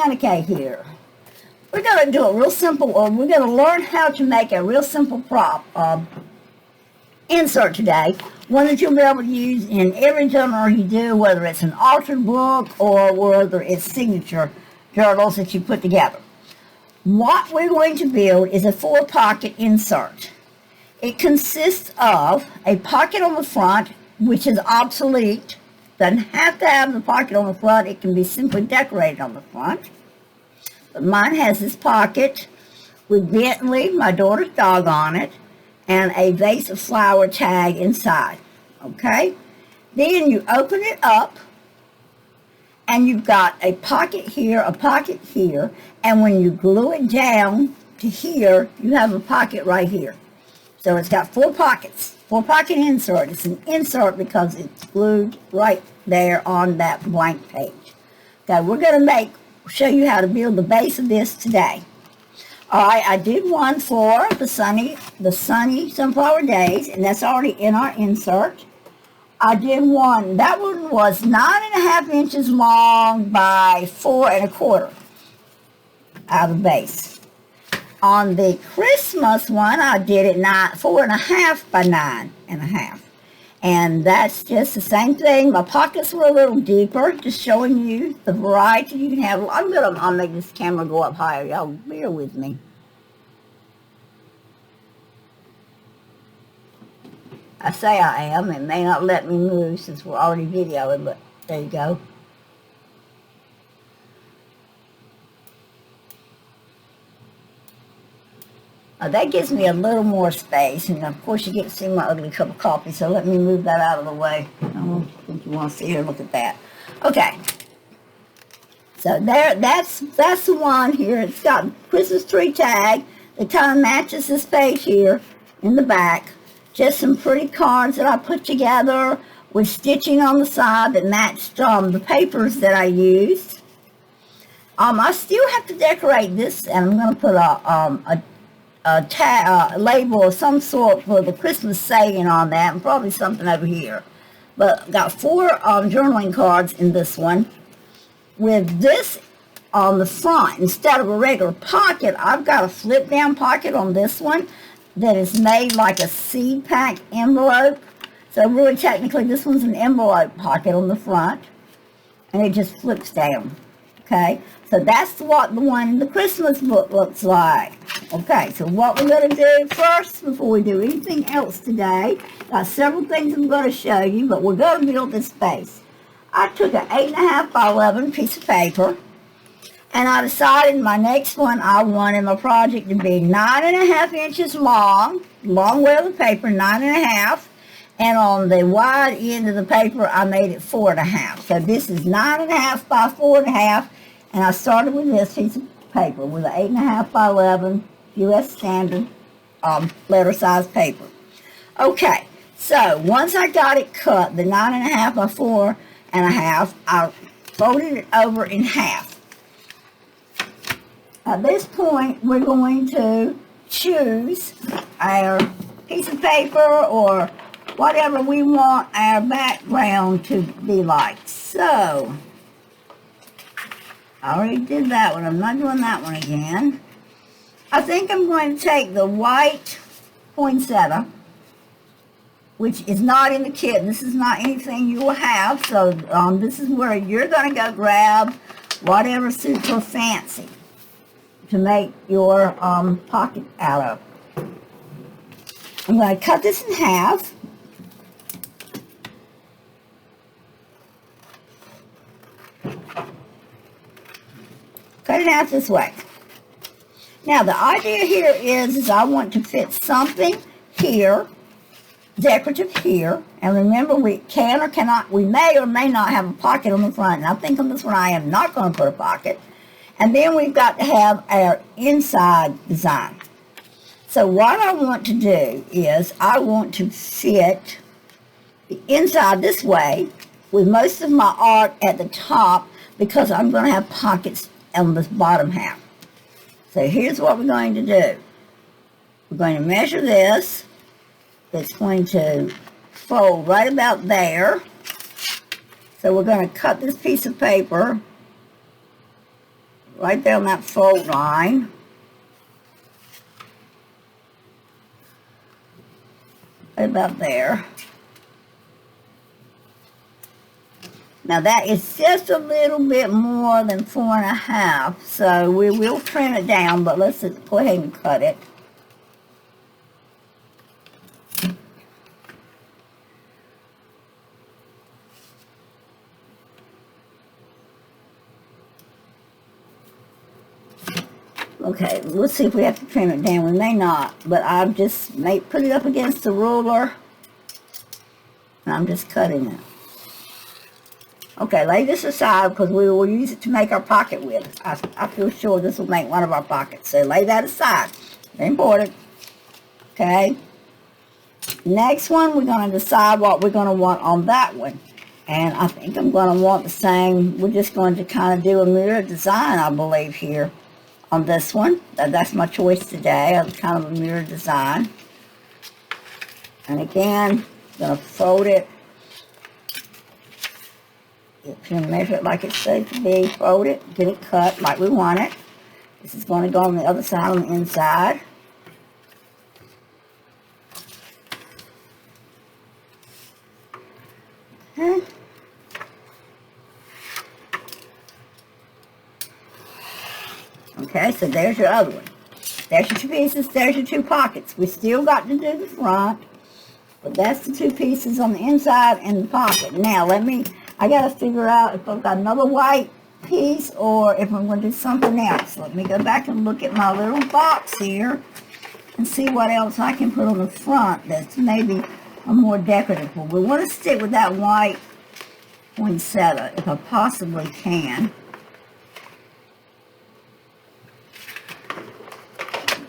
Okay, here. We're going to do a real simple, or we're going to learn how to make a real simple insert today. One that you'll be able to use in every journal you do, whether it's an altered book or whether it's signature journals that you put together. What we're going to build is a 4-pocket insert. It consists of a pocket on the front, which is obsolete. Doesn't have to have the pocket on the front. It can be simply decorated on the front. But mine has this pocket with Bentley, my daughter's dog, on it, and a vase of flower tag inside. Okay? Then you open it up, and you've got a pocket here, and when you glue it down to here, you have a pocket right here. So it's got 4 pockets, 4-pocket insert. It's an insert because it's glued right there on that blank page. Okay, we're going to show you how to build the base of this today. All right, I did one for the sunny sunflower days, and that's already in our insert. I did one. That one was 9.5 inches long by 4 1/4 out of the base. On the Christmas one, I did it 4.5 by 9.5. And that's just the same thing. My pockets were a little deeper, just showing you the variety you can have. I'll make this camera go up higher. Y'all bear with me. I say I am. It may not let me move since we're already videoing, but there you go. That gives me a little more space, and of course you get to see my ugly cup of coffee, so let me move that out of the way. I don't think you want to see here. Look at that. Okay. So that's the one here. It's got Christmas tree tag. It kind of matches this page here in the back. Just some pretty cards that I put together with stitching on the side that matched the papers that I used. I still have to decorate this, and I'm going to put a label of some sort for the Christmas saying on that, and probably something over here. But got 4 journaling cards in this one. With this on the front, instead of a regular pocket, I've got a flip down pocket on this one that is made like a seed pack envelope. So really technically this one's an envelope pocket on the front, and it just flips down. Okay, so that's what the one in the Christmas book looks like. Okay, so what we're going to do first, before we do anything else today, got several things I'm going to show you, but we're going to build this base. I took an 8.5 by 11 piece of paper, and I decided my next one I wanted my project to be 9.5 inches long way of the paper, 9.5, and on the wide end of the paper I made it 4.5. So this is 9.5 by 4.5. And I started with this piece of paper with an 8.5 by 11 U.S. standard letter size paper. Okay, so once I got it cut, the 9.5 by 4.5, I folded it over in half. At this point, we're going to choose our piece of paper or whatever we want our background to be like. So I already did that one. I'm not doing that one again. I think I'm going to take the white poinsettia, which is not in the kit. This is not anything you will have. So this is where you're going to go grab whatever suits your fancy to make your pocket out of. I'm going to cut this in half. Cut it out this way. Now the idea here is I want to fit something here, decorative here, and remember we can or cannot, we may or may not have a pocket on the front, and I think on this one I am not going to put a pocket. And then we've got to have our inside design. So what I want to do is I want to fit the inside this way with most of my art at the top because I'm going to have pockets on this bottom half. So here's what we're going to do. We're going to measure this. It's going to fold right about there. So we're going to cut this piece of paper right there on that fold line. Right about there. Now that is just a little bit more than 4.5, so we will trim it down, but let's just go ahead and cut it. Okay, let's see if we have to trim it down. We may not, but I've just put it up against the ruler, and I'm just cutting it. Okay, lay this aside because we will use it to make our pocket with. I feel sure this will make one of our pockets. So lay that aside. Very important. Okay. Next one, we're going to decide what we're going to want on that one. And I think I'm going to want the same. We're just going to kind of do a mirror design, I believe, here on this one. That's my choice today. Kind of a mirror design. And again, I'm going to fold it. You can measure it like it's said to be, fold it, get it cut like we want it. This is going to go on the other side, on the inside. Okay. Okay, so there's your other one. There's your two pieces, there's your two pockets. We still got to do the front, but that's the two pieces on the inside and the pocket. Now, I got to figure out if I've got another white piece or if I'm going to do something else. Let me go back and look at my little box here and see what else I can put on the front that's maybe a more decorative one. We want to stick with that white poinsettia if I possibly can.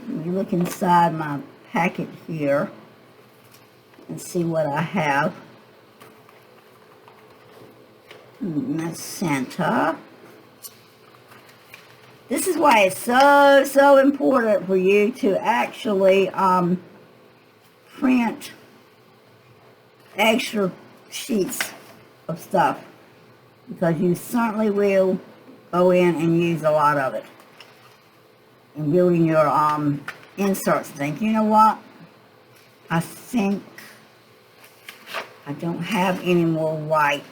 Let me look inside my packet here and see what I have. That's Santa. This is why it's so important for you to actually print extra sheets of stuff, because you certainly will go in and use a lot of it in building your inserts and things. You know what? I think I don't have any more white.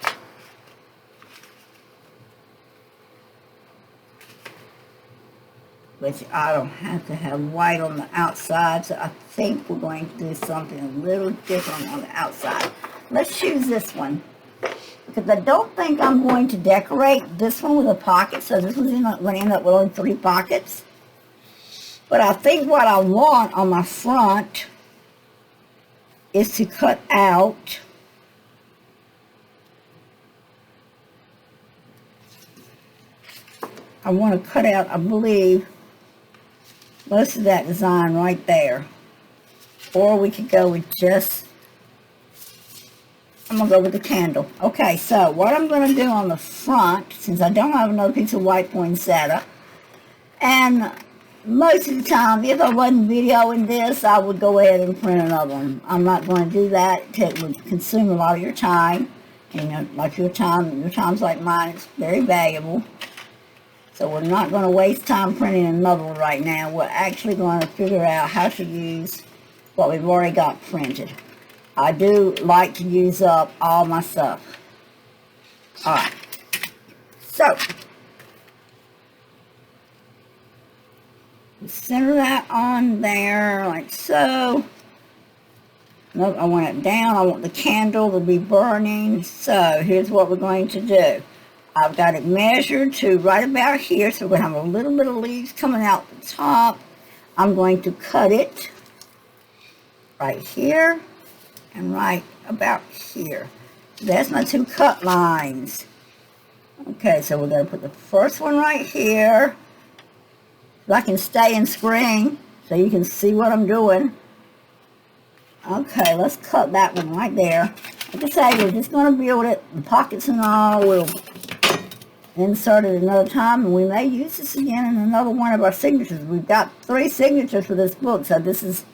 But I don't have to have white on the outside, so I think we're going to do something a little different on the outside. Let's choose this one, because I don't think I'm going to decorate this one with a pocket, so this one's going to end up with only 3 pockets. But I think what I want on my front is to cut out I want to cut out, I believe, most of that design right there. Or we could go with just, I'm going to go with the candle. Okay, so what I'm going to do on the front, since I don't have another piece of white poinsettia, and most of the time, if I wasn't videoing this, I would go ahead and print another one. I'm not going to do that. It would consume a lot of your time. And like your time's like mine, it's very valuable. So we're not going to waste time printing another one right now. We're actually going to figure out how to use what we've already got printed. I do like to use up all my stuff. Alright. So, center that on there like so. Nope, I want it down. I want the candle to be burning. So, here's what we're going to do. I've got it measured to right about here, so we're going to have a little bit of leaves coming out the top. I'm going to cut it right here and right about here. That's my 2 cut lines. Okay, so we're going to put the first one right here, so I can stay in screen so you can see what I'm doing. Okay, let's cut that one right there. Like I say, we're just going to build it, the pockets and all. We'll insert it another time, and we may use this again in another one of our signatures. We've got 3 signatures for this book, so this is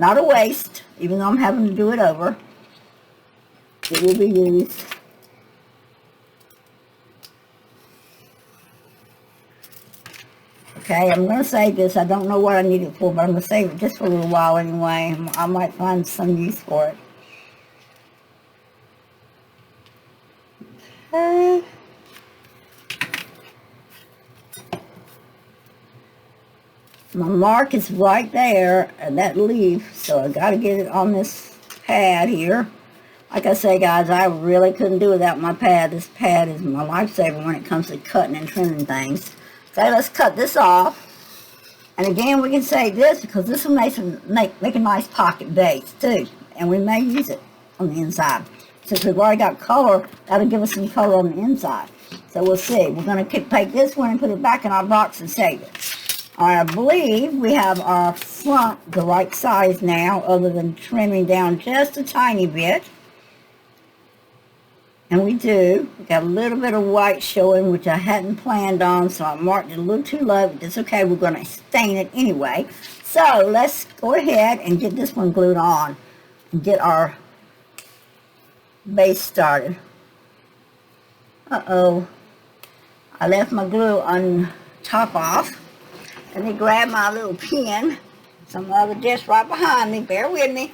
not a waste, even though I'm having to do it over. It will be used. Okay, I'm going to save this. I don't know what I need it for, but I'm going to save it just for a little while anyway. I might find some use for it. Okay. My mark is right there, and that leaf, so I got to get it on this pad here. Like I say, guys, I really couldn't do without my pad. This pad is my lifesaver when it comes to cutting and trimming things. Okay, let's cut this off. And again, we can save this because this will make a nice pocket base too. And we may use it on the inside. Since we've already got color, that'll give us some color on the inside. So we'll see. We're going to take this one and put it back in our box and save it. All right, I believe we have our front the right size now, other than trimming down just a tiny bit. And we do. We got a little bit of white showing, which I hadn't planned on, so I marked it a little too low, but it's okay. We're going to stain it anyway. So let's go ahead and get this one glued on and get our base started. Uh-oh. I left my glue on top off. Let me grab my little pen. Some other desk right behind me. Bear with me.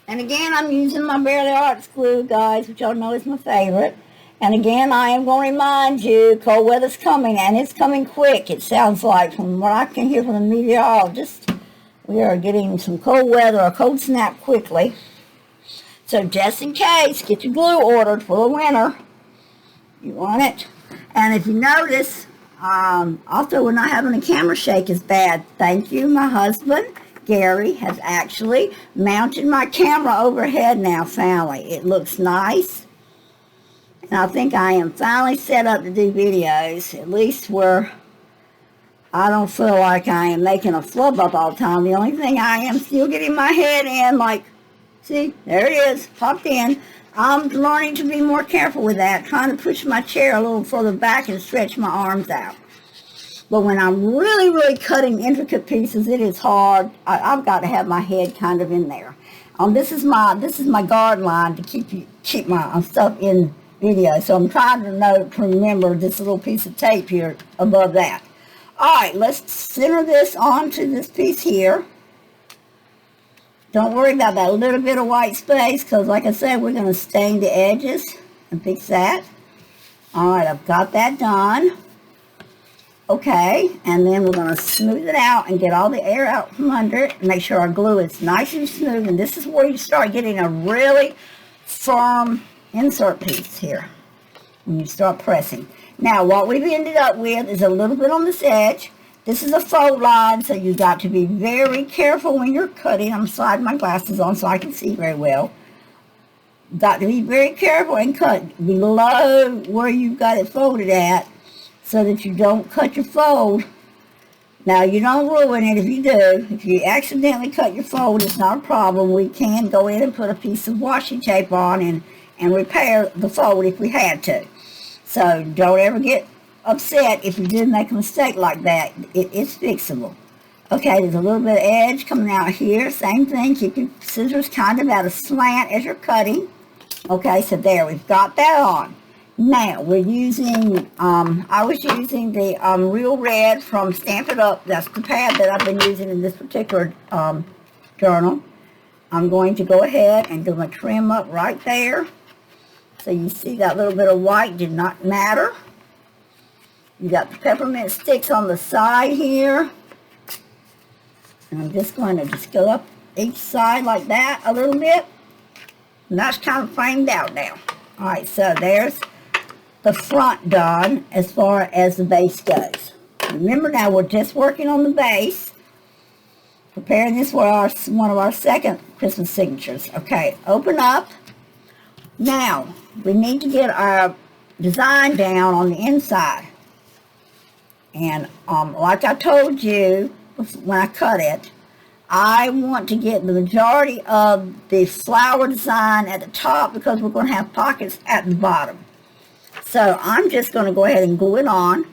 And again, I'm using my Bearly Arts glue, guys, which y'all know is my favorite. And again, I am going to remind you, cold weather's coming, and it's coming quick, it sounds like, from what I can hear from the meteorologist. We are getting some cold weather, a cold snap quickly. So just in case, get your glue ordered for the winter. You want it. And if you notice, also we're not having a camera shake as bad. Thank you, my husband. Gary has actually mounted my camera overhead now, finally. It looks nice. And I think I am finally set up to do videos, at least where I don't feel like I am making a flub up all the time. The only thing I am still getting my head in, like, see, there it is, popped in. I'm learning to be more careful with that, trying to push my chair a little further back and stretch my arms out. But when I'm really, really cutting intricate pieces, it is hard. I've got to have my head kind of in there. This is my guard line to keep my stuff in video. So I'm trying to remember this little piece of tape here above that. All right, let's center this onto this piece here. Don't worry about that little bit of white space because, like I said, we're going to stain the edges and fix that. All right, I've got that done. Okay, and then we're going to smooth it out and get all the air out from under it and make sure our glue is nice and smooth. And this is where you start getting a really firm insert piece here when you start pressing. Now, what we've ended up with is a little bit on this edge. This is a fold line, so you've got to be very careful when you're cutting. I'm sliding my glasses on so I can see very well. Got to be very careful and cut below where you've got it folded at so that you don't cut your fold. Now, you don't ruin it if you do. If you accidentally cut your fold, it's not a problem. We can go in and put a piece of washi tape on and repair the fold if we had to. So don't ever get upset if you did make a mistake like that. It's fixable. Okay, there's a little bit of edge coming out here. Same thing. Keep your scissors kind of at a slant as you're cutting. Okay, so there, we've got that on. Now, we're using, I was using the Real Red from Stampin' Up. That's the pad that I've been using in this particular journal. I'm going to go ahead and do my trim up right there. So you see that little bit of white did not matter. You got the peppermint sticks on the side here. And I'm just going to just go up each side like that a little bit. And that's kind of framed out now. All right, so there's the front done as far as the base goes. Remember now, we're just working on the base. Preparing this for one of our second Christmas signatures. Okay, open up. Now, we need to get our design down on the inside. And like I told you when I cut it, I want to get the majority of the flower design at the top because we're going to have pockets at the bottom. So I'm just going to go ahead and glue it on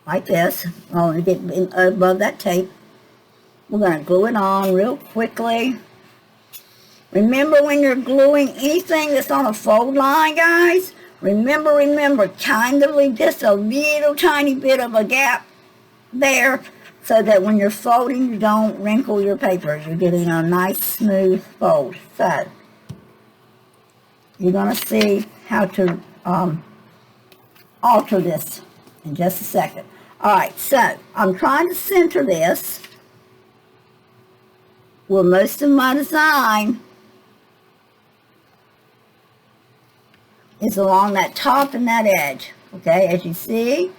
like this. I'm going to get above that tape. We're going to glue it on real quickly. Remember when you're gluing anything that's on a fold line, guys, remember, kind of leave just a little tiny bit of a gap there so that when you're folding, you don't wrinkle your paper. You're getting a nice smooth fold. So, you're going to see how to alter this in just a second. Alright, so I'm trying to center this where most of my design is along that top and that edge. Okay, as you see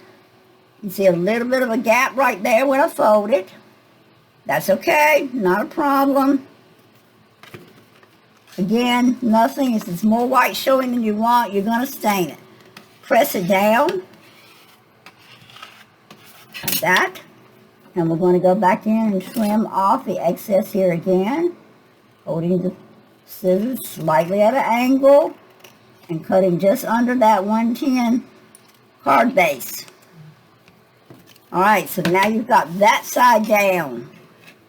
a little bit of a gap right there when I fold it. That's okay, not a problem. Again, nothing. If there's more white showing than you want, you're going to stain it. Press it down. Like that. And we're going to go back in and trim off the excess here again. Holding the scissors slightly at an angle. And cutting just under that 110 card base. Alright, so now you've got that side down.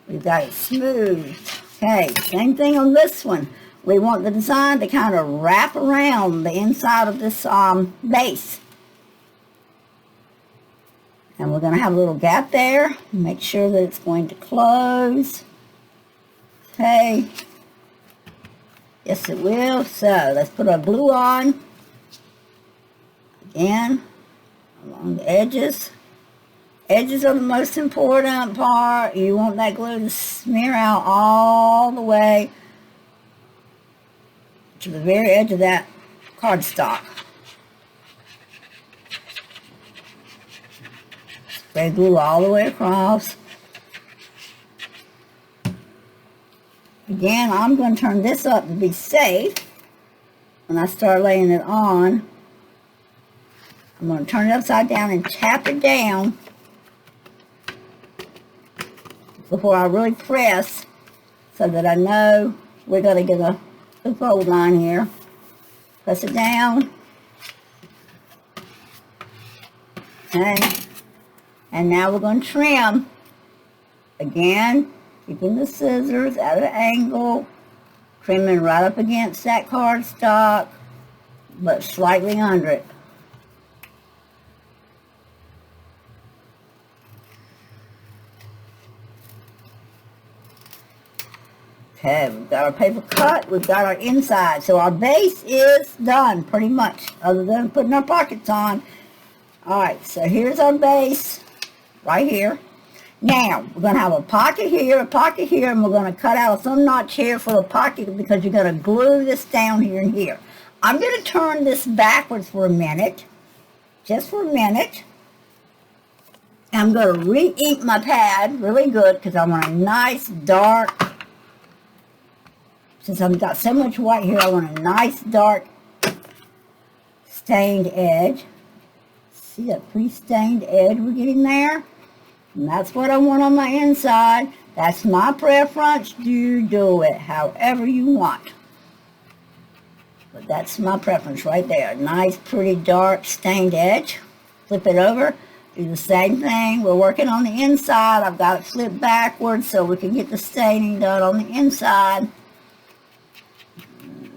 We've got it smooth. Okay, same thing on this one. We want the design to kind of wrap around the inside of this base. And we're going to have a little gap there. Make sure that it's going to close. Okay. Yes, it will. So, let's put our glue on. Again, along the edges. Edges are the most important part. You want that glue to smear out all the way to the very edge of that cardstock. Spray glue all the way across. Again, I'm going to turn this up to be safe. When I start laying it on, I'm going to turn it upside down and tap it down before I really press so that I know we're going to get a fold line here. Press it down. Okay. And now we're going to trim. Again, keeping the scissors at an angle. Trimming right up against that cardstock, but slightly under it. Okay, we've got our paper cut, we've got our inside. So our base is done, pretty much, other than putting our pockets on. Alright, so here's our base, right here. Now, we're going to have a pocket here, and we're going to cut out a thumb notch here for the pocket because you're going to glue this down here and here. I'm going to turn this backwards for a minute, just for a minute. And I'm going to re-ink my pad really good because I want a nice dark. Since I've got so much white here, I want a nice dark stained edge. See that pre-stained edge we're getting there? And that's what I want on my inside. That's my preference. You do it however you want. But that's my preference right there. Nice, pretty dark stained edge. Flip it over. Do the same thing. We're working on the inside. I've got it flipped backwards so we can get the staining done on the inside.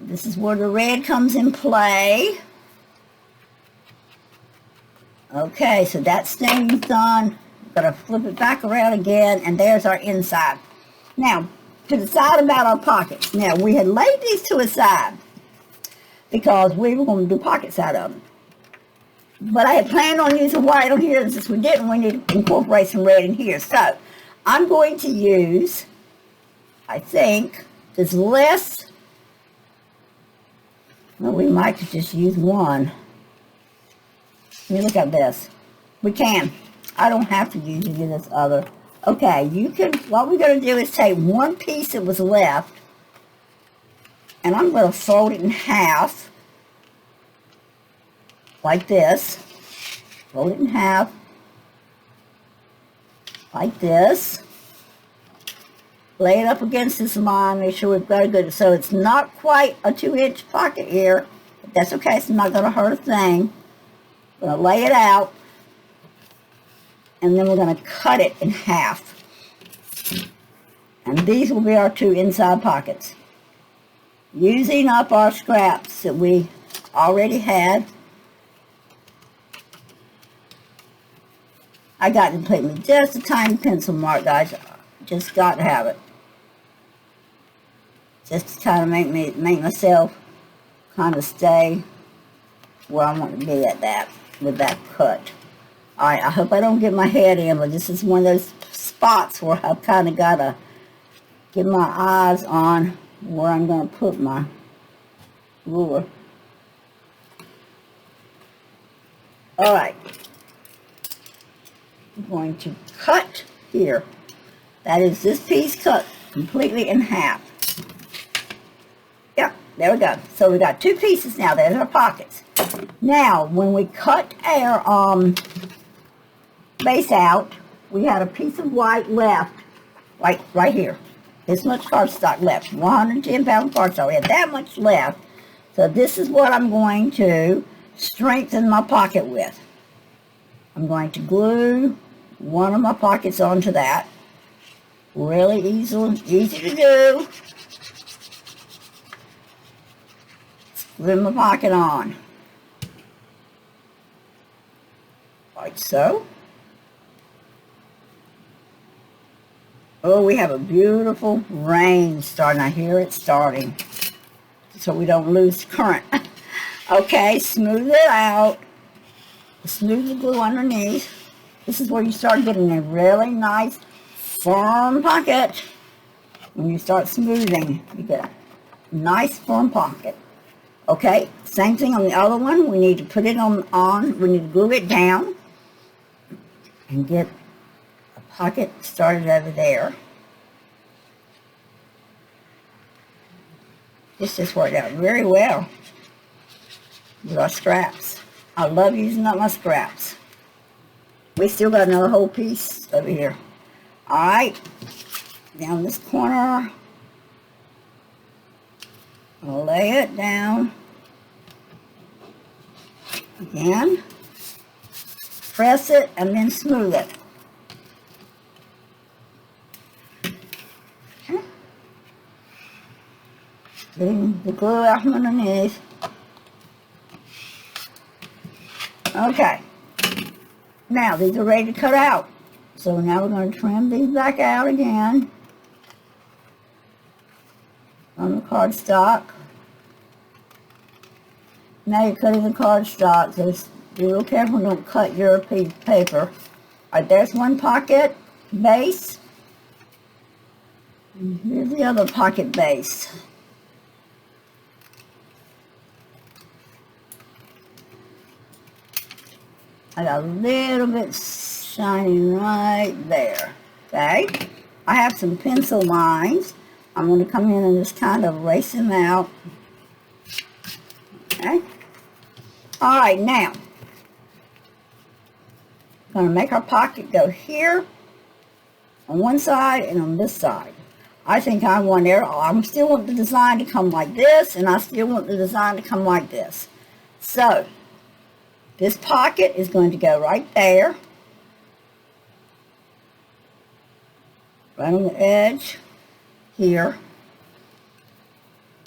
This is where the red comes in play. Okay, so that staining's done. We're going to flip it back around again, and there's our inside. Now, to decide about our pockets. Now, we had laid these to a side because we were going to do pockets out of them. But I had planned on using white on here, and since we didn't, we need to incorporate some red in here. So, I'm going to use, I think, this less. Well, we might just use one. Let me look at this. We can. I don't have to use any of this other. Okay, you can, what we're going to do is take one piece that was left, and I'm going to fold it in half, like this. Fold it in half, like this. Lay it up against this line, make sure we've got a good, so it's not quite a 2-inch pocket here, but that's okay, it's not going to hurt a thing. We're going to lay it out, and then we're going to cut it in half. And these will be our two inside pockets. using up our scraps that we already had. I got to put me just a tiny pencil mark, guys. Just got to have it. Just to kind of make myself kind of stay where I want to be at that, with that cut. Alright, I hope I don't get my head in, but this is one of those spots where I've kind of got to get my eyes on where I'm going to put my ruler. Alright. I'm going to cut here. That is this piece cut completely in half. Yep, there we go. So we got two pieces now. There's our pockets. Now, when we cut our base out, we had a piece of white left, like right here. This much cardstock left, 110-pound cardstock. We had that much left. So this is what I'm going to strengthen my pocket with. I'm going to glue one of my pockets onto that. Really easy to do. Glue my pocket on. Like so. Oh, we have a beautiful rain starting. I hear it starting. So we don't lose current. Okay, smooth it out. Smooth the glue underneath. This is where you start getting a really nice, firm pocket. When you start smoothing, you get a nice, firm pocket. Okay, same thing on the other one. We need to put it on. We need to glue it down and get a pocket started over there. This just worked out very well with our straps. I love using up my scraps. We still got another whole piece over here. Alright, down this corner. I'll lay it down. Again. Press it and then smooth it. Okay. Getting the glue out from underneath. Okay. Now, these are ready to cut out. So now we're going to trim these back out again on the cardstock. Now you're cutting the cardstock, so be real careful don't cut your piece of paper. Alright, there's one pocket base. And here's the other pocket base. I got a little bit shiny right there. Okay? I have some pencil lines. I'm going to come in and just kind of erase them out. Okay? Alright, now. I'm going to make our pocket go here on one side and on this side. I think I still want the design to come like this, and I still want the design to come like this. So, this pocket is going to go right there. Right on the edge here.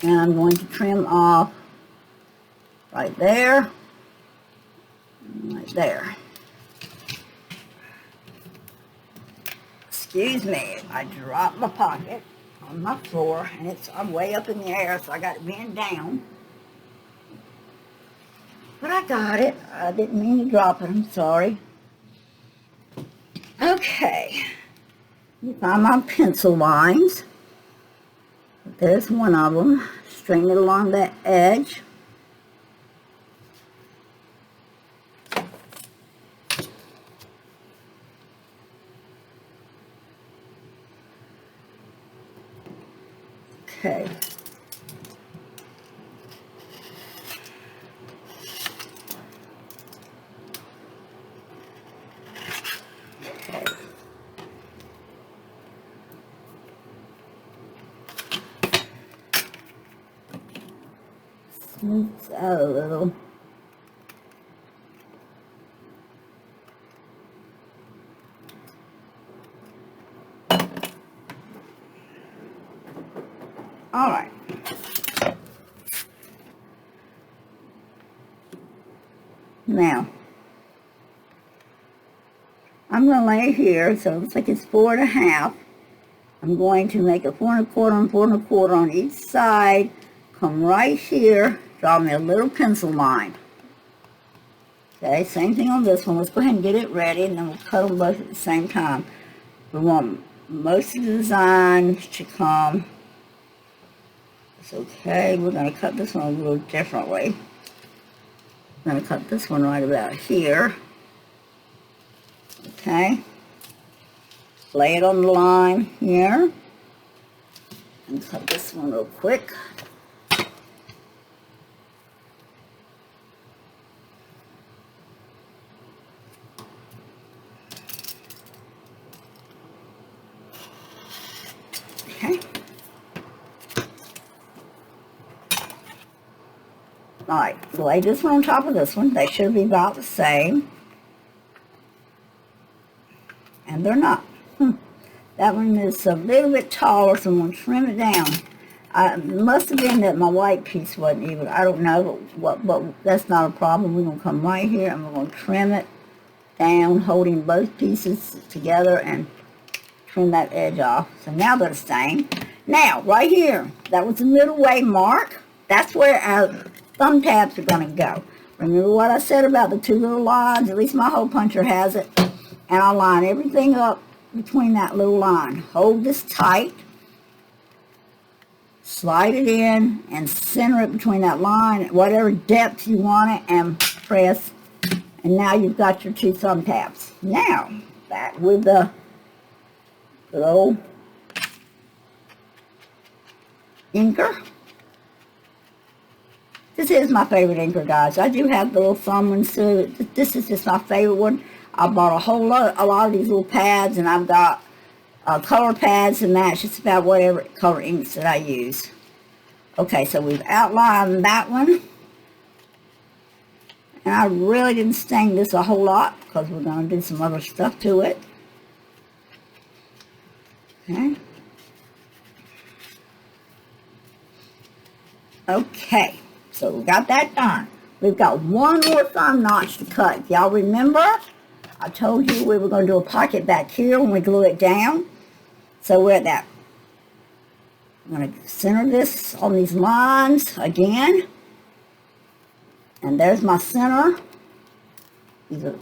And I'm going to trim off right there. Right there. Excuse me, I dropped my pocket on my floor, and I'm way up in the air, so I got it bent down. But I got it. I didn't mean to drop it. I'm sorry. Okay. You find my pencil lines. There's one of them. String it along that edge. Okay. Smooths out a little. All right. Now, I'm going to lay here, so it looks like it's 4.5. I'm going to make a 4 1/4 and 4 1/4 on each side. Come right here, draw me a little pencil line. Okay, same thing on this one. Let's go ahead and get it ready, and then we'll cut them both at the same time. We want most of the design to come. It's okay. We're going to cut this one a little differently. I'm going to cut this one right about here. Okay. Lay it on the line here. And cut this one real quick. Okay. Alright, lay this one on top of this one. They should be about the same. And they're not. That one is a little bit taller, so I'm going to trim it down. It must have been that my white piece wasn't even. I don't know, but that's not a problem. We're going to come right here and we're going to trim it down, holding both pieces together and trim that edge off. So now they're the same. Now, right here, that was the middle way mark. That's where our thumb tabs are going to go. Remember what I said about the 2 little lines? At least my hole puncher has it. And I'll line everything up between that little line. Hold this tight. Slide it in and center it between that line at whatever depth you want it, and press. And now you've got your 2 thumb tabs. Now, back with the little inker. This is my favorite inker, guys. I do have the little thumb ones too. This is just my favorite one. I bought a lot of these little pads, and I've got color pads to match just about whatever color inks that I use. Okay, so we've outlined that one. And I really didn't stain this a whole lot because we're going to do some other stuff to it. Okay. Okay, so we got that done. We've got one more thumb notch to cut. Y'all remember? I told you we were going to do a pocket back here when we glue it down. So we're at that. I'm going to center this on these lines again. And there's my center. These are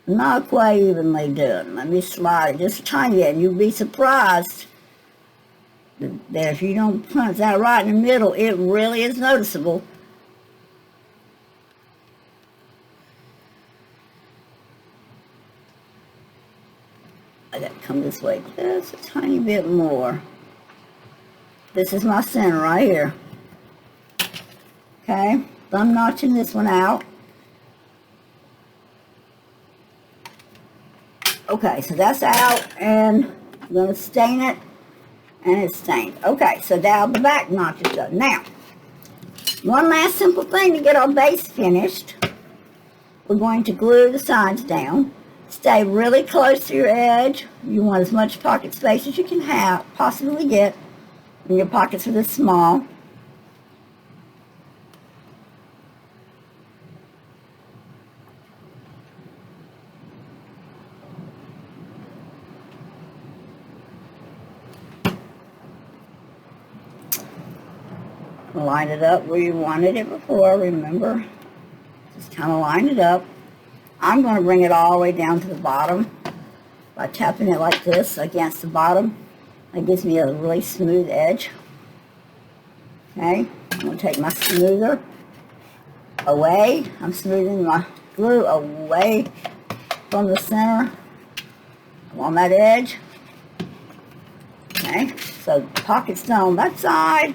not quite evenly done. Let me slide it just a tiny bit, and you'll be surprised that if you don't punch that right in the middle, it really is noticeable. I got to come this way just a tiny bit more. This is my center right here. Okay, thumb notching this one out. Okay, so that's out, and I'm going to stain it, and it's stained. Okay, so now the back notch is done. Now, one last simple thing to get our base finished. We're going to glue the sides down. Stay really close to your edge. You want as much pocket space as you can possibly get. And your pockets are this small. Line it up where you wanted it before, remember? Just kind of line it up. I'm going to bring it all the way down to the bottom by tapping it like this against the bottom. That gives me a really smooth edge. Okay, I'm going to take my smoother away. I'm smoothing my glue away from the center on that edge. Okay, so the pocket's done on that side.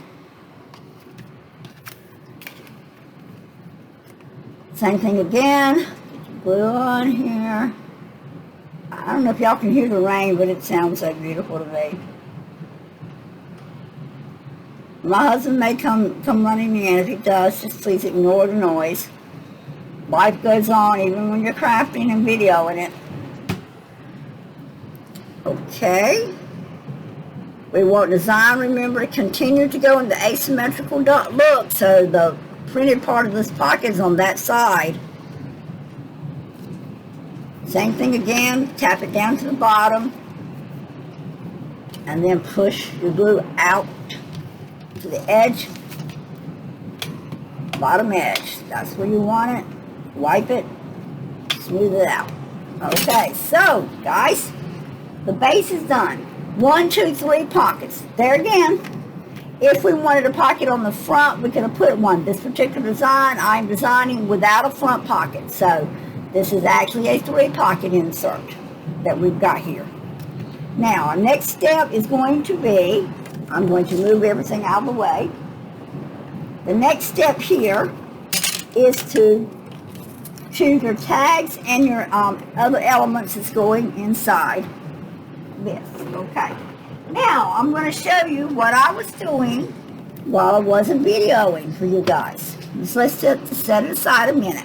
Same thing again. Get your glue on here. I don't know if y'all can hear the rain, but it sounds so beautiful to me. My husband may come running in. If he does, just please ignore the noise. Life goes on even when you're crafting and videoing it. Okay. We want design, remember, to continue to go in the asymmetrical look, so the printed part of this pocket is on that side. Same thing again, tap it down to the bottom, and then push your glue out to the edge, bottom edge. That's where you want it. Wipe it, smooth it out. Okay, so guys, the base is done. 1, 2, 3 pockets. There again, if we wanted a pocket on the front, we could have put one. This particular design, I'm designing without a front pocket. So this is actually a 3-pocket insert that we've got here. Now, our next step is going to be, I'm going to move everything out of the way. The next step here is to choose your tags and your other elements that's going inside this. Okay. Now, I'm going to show you what I was doing while I wasn't videoing for you guys. Just let's set it aside a minute.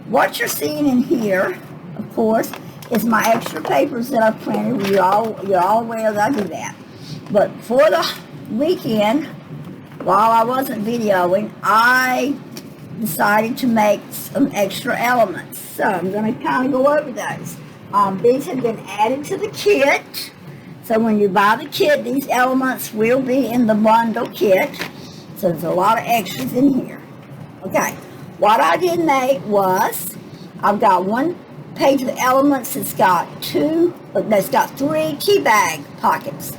What you're seeing in here, of course, is my extra papers that I've printed. You're all aware that I do that. But for the weekend, while I wasn't videoing, I decided to make some extra elements. So I'm going to kind of go over those. These have been added to the kit. So when you buy the kit, these elements will be in the bundle kit. So there's a lot of extras in here. Okay, what I did make was, I've got one page of elements that's got 3 tea bag pockets.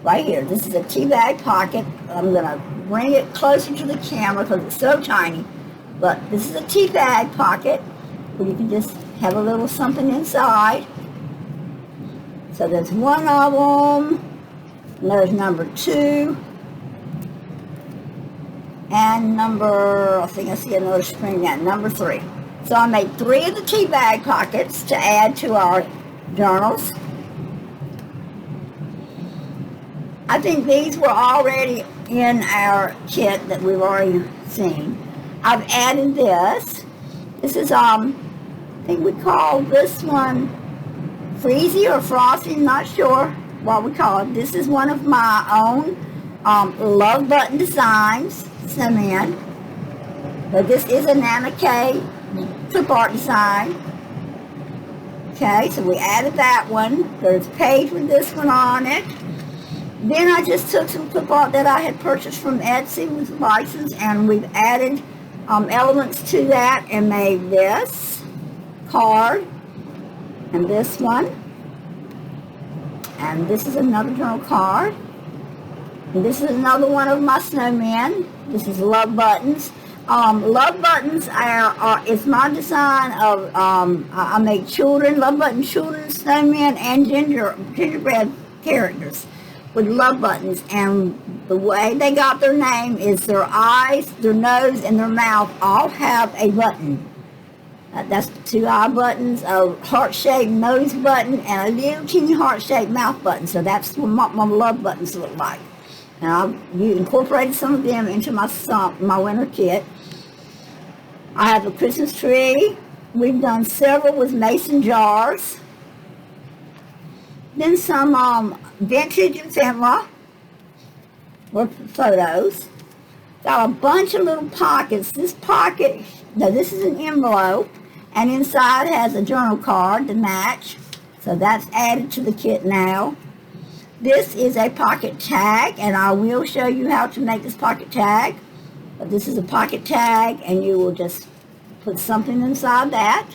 Right here, this is a tea bag pocket. I'm going to bring it closer to the camera because it's so tiny. But this is a tea bag pocket where you can just have a little something inside. So there's one of them, and there's number 2, and I think I see another string there, number 3. So I made 3 of the tea bag pockets to add to our journals. I think these were already in our kit that we've already seen. I've added this. This is, I think we call this one Freezy or Frosty, not sure what we call it. This is one of my own love button designs, snowman. But this is a Nana K clip art design. Okay, so we added that one. There's a page with this one on it. Then I just took some clip art that I had purchased from Etsy with license, and we've added elements to that and made this card and this one. And this is another journal card. And this is another one of my snowmen. This is Love Buttons. Love Buttons is my design of, I make children, Love Button children, snowmen, and gingerbread characters with Love Buttons. And the way they got their name is their eyes, their nose, and their mouth all have a button. That's 2 eye buttons, a heart-shaped nose button, and a little teeny heart-shaped mouth button. So that's what my Love Buttons look like. Now, you incorporated some of them into my winter kit. I have a Christmas tree. We've done several with mason jars. Then some vintage ephemera with photos. Got a bunch of little pockets. This is an envelope, and inside has a journal card to match. So that's added to the kit now. This is a pocket tag, and I will show you how to make this pocket tag. But this is a pocket tag, and you will just put something inside that.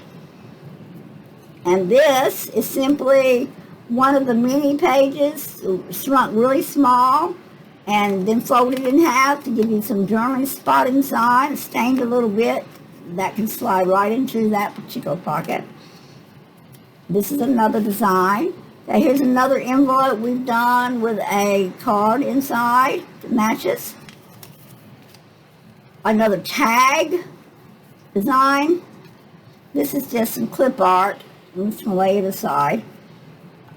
And this is simply one of the mini pages, shrunk really small, and then folded in half to give you some journaling spot inside, stained a little bit. That can slide right into that particular pocket. This is another design. Now here's another envelope we've done with a card inside that matches. Another tag design. This is just some clip art. I'm just going to lay it aside.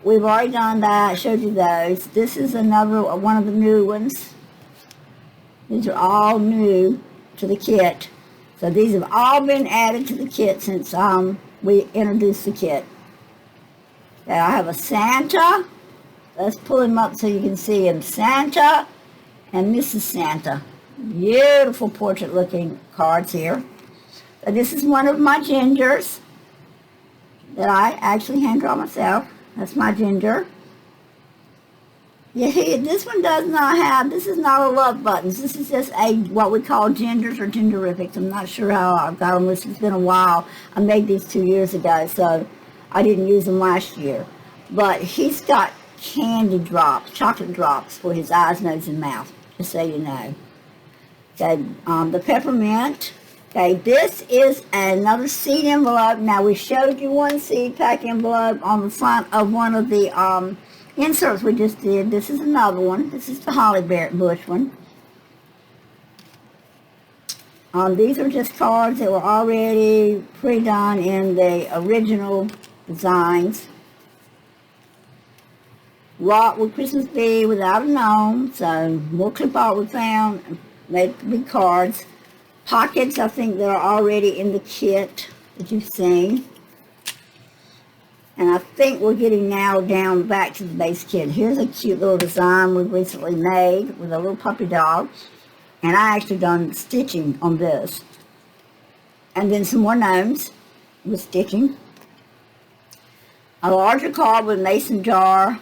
We've already done that. I showed you those. This is another one of the new ones. These are all new to the kit. So these have all been added to the kit since we introduced the kit. Okay, I have a Santa. Let's pull him up so you can see him. Santa and Mrs. Santa. Beautiful portrait looking cards here. So this is one of my gingers that I actually hand draw myself. That's my ginger. Yeah, this one does not have, this is not a love buttons. This is just a, what we call gingers or gingerifics. I'm not sure how I've got them. It's been a while. I made these 2 years ago, so I didn't use them last year. But he's got candy drops, chocolate drops for his eyes, nose, and mouth, just so you know. Okay, the peppermint. Okay, this is another seed envelope. Now, we showed you one seed pack envelope on the front of one of the inserts we just did. This is another one. This is the holly bush one. These are just cards that were already pre-done in the original designs. What would Christmas be without a gnome? So more clip art we found, made big cards. Pockets, I think they're already in the kit that you've seen. And I think we're getting now down back to the base kit. Here's a cute little design we recently made with a little puppy dog. And I actually done stitching on this. And then some more gnomes with stitching. A larger card with mason jar.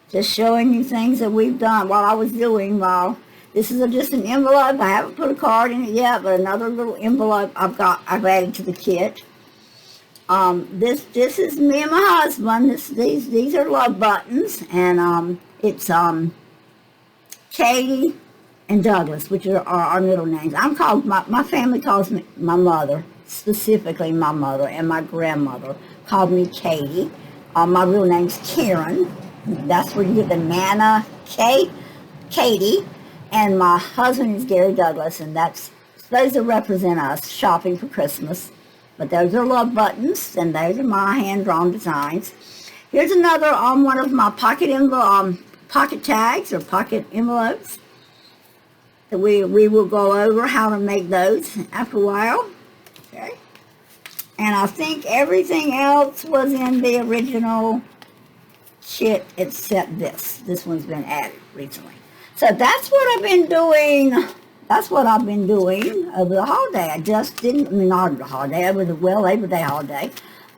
Just showing you things that we've done while I was doing. While this is just an envelope. I haven't put a card in it yet, but another little envelope I've added to the kit. This is me and my husband. These are love buttons, and it's Katie and Douglas, which are our middle names. I'm called, my family calls me, my mother, specifically my mother, and my grandmother called me Katie. My real name's Karen. That's where you get the Nana Katie, and my husband is Gary Douglas, and that's those that represent us shopping for Christmas. But those are love buttons, and those are my hand-drawn designs. Here's another on one of my pocket tags or pocket envelopes. That we will go over how to make those after a while. Okay. And I think everything else was in the original kit except this. This one's been added recently. So that's what I've been doing. That's what I've been doing over the holiday. I just didn't, not the holiday, it was a Labor Day holiday.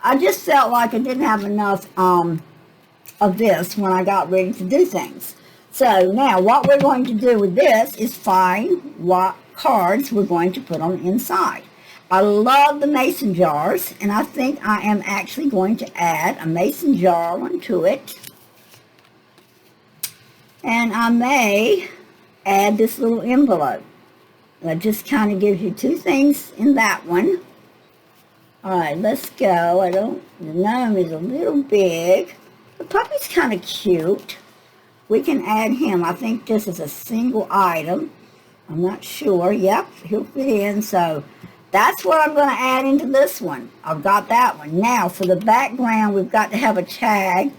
I just felt like I didn't have enough of this when I got ready to do things. So now what we're going to do with this is find what cards we're going to put on the inside. I love the mason jars, and I think I am actually going to add a mason jar one to it. And I may add this little envelope. That just kind of gives you two things in that one. Alright, let's go. The gnome is a little big. The puppy's kind of cute. We can add him. I think this is a single item. I'm not sure. Yep, he'll fit in. So that's what I'm going to add into this one. I've got that one. Now, for the background, we've got to have a tag.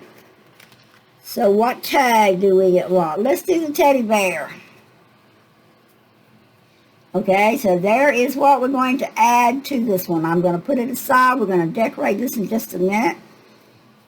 So what tag do we get? Well, let's do the teddy bear. Okay, so there is what we're going to add to this one. I'm going to put it aside. We're going to decorate this in just a minute.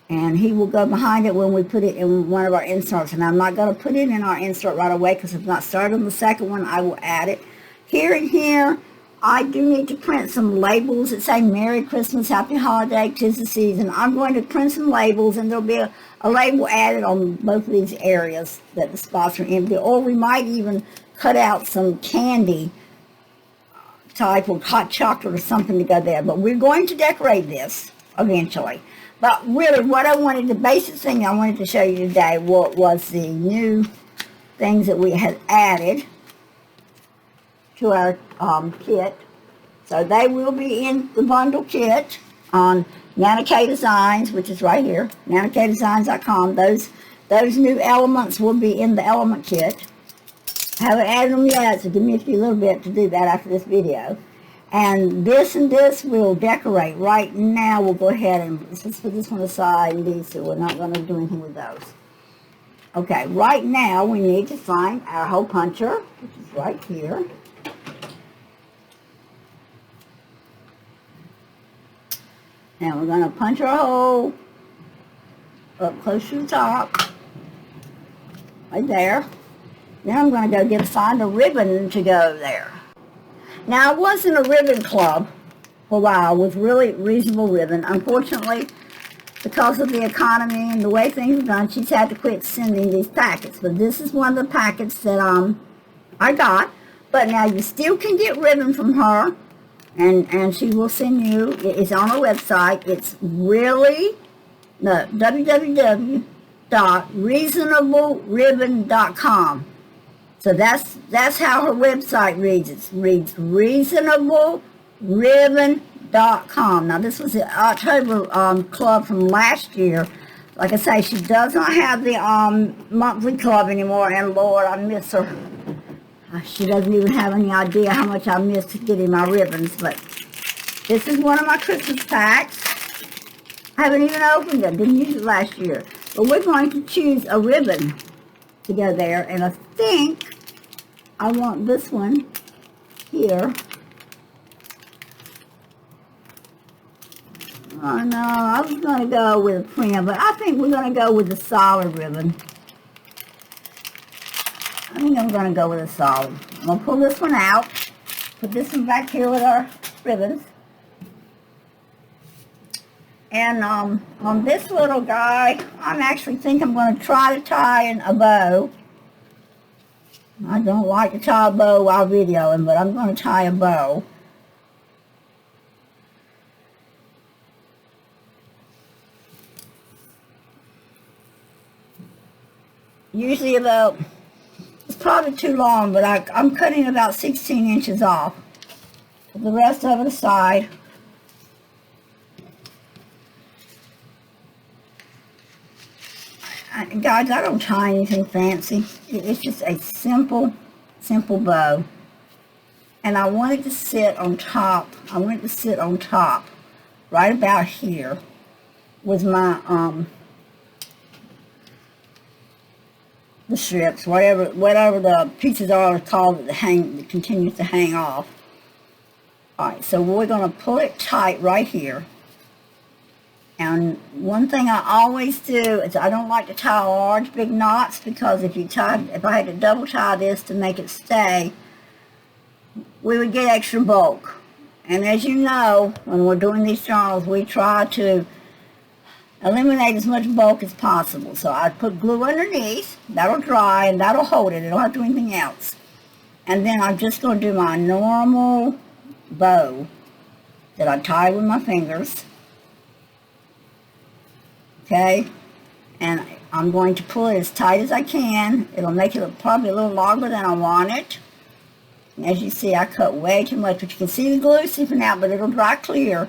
And he will go behind it when we put it in one of our inserts. And I'm not going to put it in our insert right away because if not started on the second one, I will add it. Here and here, I do need to print some labels that say Merry Christmas, Happy Holiday, 'tis the season. I'm going to print some labels, and there'll be a label added on both of these areas that the spots are empty. Or we might even cut out some candy type or hot chocolate or something to go there. But we're going to decorate this eventually. But really, what I wanted, the basic thing I wanted to show you today was the new things that we had added to our kit. So they will be in the bundle kit on Nana K Designs, which is right here, nanakdesigns.com. Those new elements will be in the element kit. I haven't added them yet, so give me a little bit to do that after this video. And this we'll decorate. Right now, we'll go ahead and let's put this one aside and these two. We're not going to do anything with those. Okay, right now we need to find our hole puncher, which is right here. Now we're going to punch our hole up close to the top, right there. Then I'm going to find a ribbon to go there. Now, I was in a ribbon club for a while with really reasonable ribbon. Unfortunately, because of the economy and the way things are done, she's had to quit sending these packets. But this is one of the packets that I got. But now you still can get ribbon from her, and she will send you. It's on her website. It's www.reasonableRibbon.com. So that's how her website reads. It reads reasonableRibbon.com. Now this was the October club from last year. Like I say, she does not have the monthly club anymore, and Lord, I miss her. She doesn't even have any idea how much I missed getting my ribbons. But this is one of my Christmas packs. I haven't even opened it. Didn't use it last year. But we're going to choose a ribbon to go there, and I think I want this one here. Oh no, I was going to go with a prim, but I think we're going to go with the solid ribbon. I think I'm going to go with a solid. I'm going to pull this one out, put this one back here with our ribbons. And on this little guy, I actually think I'm going to try to tie in a bow. I don't like to tie a bow while videoing, but I'm going to tie a bow. Usually about, it's probably too long, but I'm cutting about 16 inches off. Put the rest of it aside. Guys, I don't tie anything fancy. It's just a simple bow. And I want it to sit on top. I want it to sit on top, right about here, with my the strips, whatever the pieces are called that continues to hang off. All right, so we're going to pull it tight right here. And one thing I always do is I don't like to tie large, big knots, because if I had to double tie this to make it stay, we would get extra bulk. And as you know, when we're doing these journals, we try to eliminate as much bulk as possible. So I put glue underneath. That'll dry and that'll hold it. It don't have to do anything else. And then I'm just going to do my normal bow that I tie with my fingers. Okay, and I'm going to pull it as tight as I can. It'll make it probably a little longer than I want it. And as you see, I cut way too much, but you can see the glue seeping out, but it'll dry clear.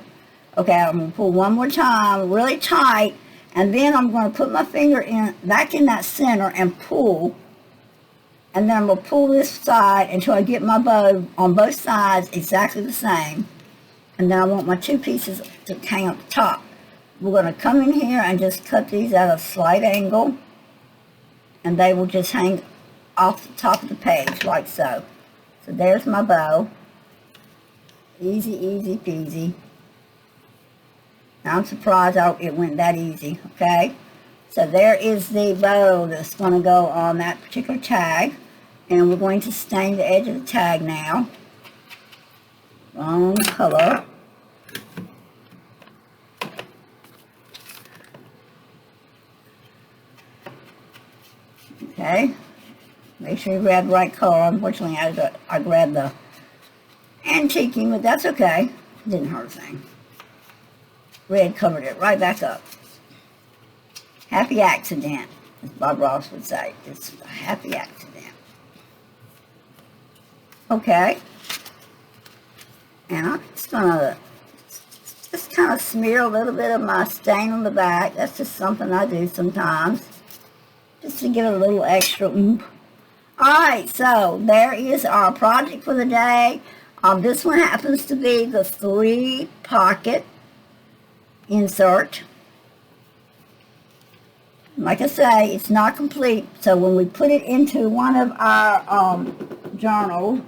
Okay, I'm going to pull one more time, really tight, and then I'm going to put my finger back in that center and pull. And then I'm going to pull this side until I get my bow on both sides exactly the same. And then I want my two pieces to hang up the top. We're going to come in here and just cut these at a slight angle, and they will just hang off the top of the page like so. So there's my bow. Easy, easy peasy. Now I'm surprised it went that easy, okay? So there is the bow that's going to go on that particular tag, and we're going to stain the edge of the tag now. Wrong color. Okay, make sure you grab the right color. Unfortunately, I grabbed the antiquing, but that's okay. It didn't hurt a thing. Red covered it right back up. Happy accident, as Bob Ross would say. It's a happy accident. Okay, and I'm just gonna kind of smear a little bit of my stain on the back. That's just something I do sometimes, just to get a little extra oomph. Alright, so there is our project for the day. This one happens to be the 3-pocket insert. Like I say, it's not complete, so when we put it into one of our journal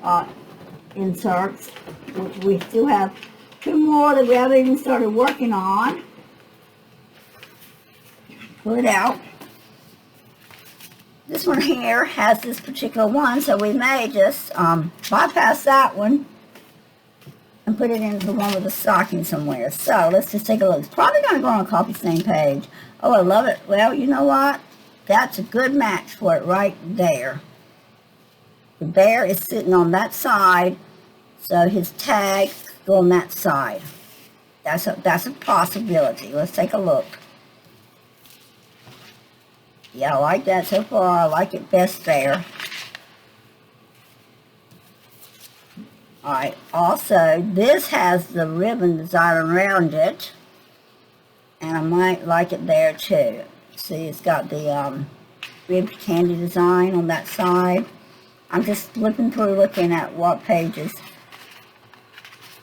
inserts, which we still have 2 more that we haven't even started working on, pull it out. This one here has this particular one, so we may just bypass that one and put it into the one with the stocking somewhere. So let's just take a look. It's probably going to go on a coffee stain page. Oh, I love it. Well, you know what? That's a good match for it right there. The bear is sitting on that side, so his tag go on that side. That's a possibility. Let's take a look. Yeah, I like that so far. I like it best there. Alright, also, this has the ribbon design around it. And I might like it there too. See, it's got the ribbed candy design on that side. I'm just flipping through looking at what pages.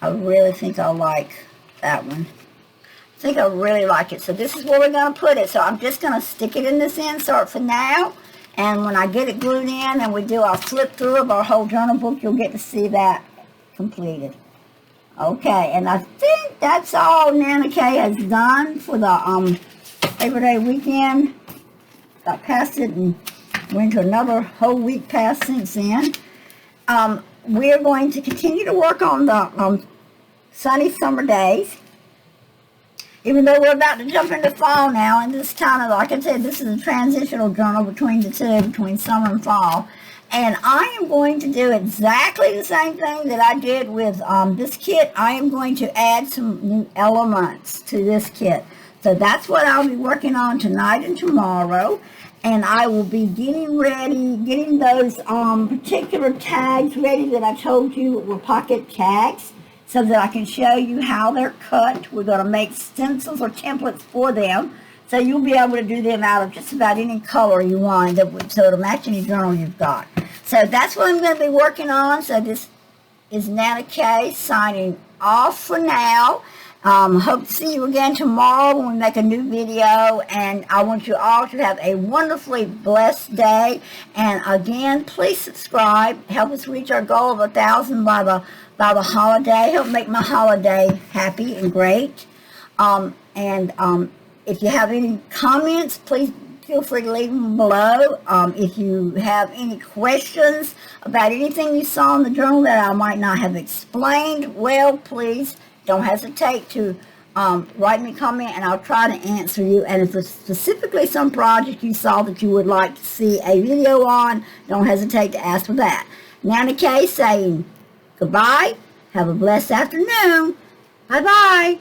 I really think I like that one. I think I really like it. So this is where we're going to put it. So I'm just going to stick it in this insert for now. And when I get it glued in and we do our flip through of our whole journal book, you'll get to see that completed. Okay, and I think that's all Nana Kay has done for the Labor Day weekend. Got past it and we're into another whole week past since then. We're going to continue to work on the sunny summer days. Even though we're about to jump into fall now, and this kind of, like I said, this is a transitional journal between the two, between summer and fall. And I am going to do exactly the same thing that I did with this kit. I am going to add some new elements to this kit. So that's what I'll be working on tonight and tomorrow. And I will be getting those particular tags ready that I told you were pocket tags, so that I can show you how they're cut. We're going to make stencils or templates for them. So you'll be able to do them out of just about any color you want, so it'll match any journal you've got. So that's what I'm going to be working on. So this is Nana Kay signing off for now. Hope to see you again tomorrow when we make a new video. And I want you all to have a wonderfully blessed day. And again, please subscribe. Help us reach our goal of 1,000 by the holiday. Help make my holiday happy and great. If you have any comments, please feel free to leave them below. If you have any questions about anything you saw in the journal that I might not have explained, well, please don't hesitate to write me a comment and I'll try to answer you. And if there's specifically some project you saw that you would like to see a video on, don't hesitate to ask for that. Nana Kay saying goodbye. Have a blessed afternoon. Bye-bye.